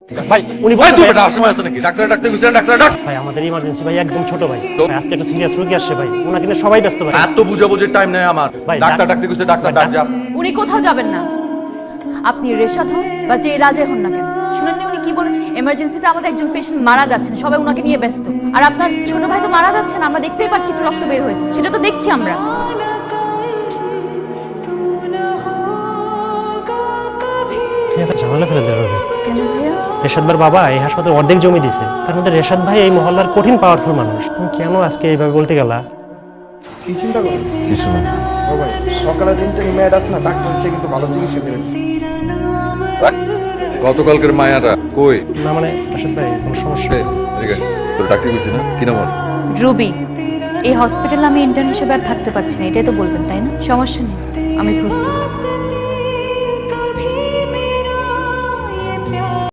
ভাই উনি ভাই বলেন তুই ভাই, বেটা আসময় আছে নাকি? ডাক্তার ডাক্তার গেছিস ডাক্তার ডাক। ভাই আমাদের ইমার্জেন্সি ভাই একদম ছোট ভাই তো? ভাই, আজকে একটা সিরিয়াস রোগী আসছে ভাই, ওনাকে নিয়ে সবাই ব্যস্ত ভাই। এত বুঝাবুঝির টাইম নেই আমার। ভাই, ডাক্তার ডাক্তার গেছিস ডাক্তার ভাই, ডাক যা। উনি কোথাও যাবেন না। আপনি রেশাদ হন বা যে রাজে হন না কেন, শুনেননি উনি কি বলেছে? এমার্জেন্সিতে আমাদের একজন পেশেন্ট মারা যাচ্ছেন, সবাই উনাকে নিয়ে ব্যস্ত। আর আপনার ছোট ভাই তো মারা যাচ্ছেন, আমরা দেখতেই পাচ্ছি একটু রক্ত বের হয়েছে, সেটা তো দেখছি আমরা। এটা ঝামেলা ফেলে দেবে ভাই। কেন ভাইয়া? রেশাদ ভাইয়ের বাবা এই হাসপাতালে অর্ধেক জমি দিছে, তার মধ্যে রেশাদ ভাই এই মহল্লার কঠিন পাওয়ারফুল মানুষ, তুমি কেন আজকে এইভাবে বলতে গেলা? কি চিন্তা করেন? কিছু না। ও ভাই, সকালের দিনটা মেয়েটা আছে না, ডাক্তার হচ্ছে কিন্তু ভালো চিকিৎসা করে দিচ্ছে। গতকালকের মায়াটা কই? না মানে রেশাদ ভাই কোনো সমস্যা? ঠিক আছে, তোর ডাক্তার গেছিস না? কি নাম ওর? রুবি, এই হসপিটালে আমি ইন্টার্ন হিসেবে আর থাকতে পারছি না, এটাই তো বলবেন তাই না? সমস্যা নেই, আমি প্রস্তুত।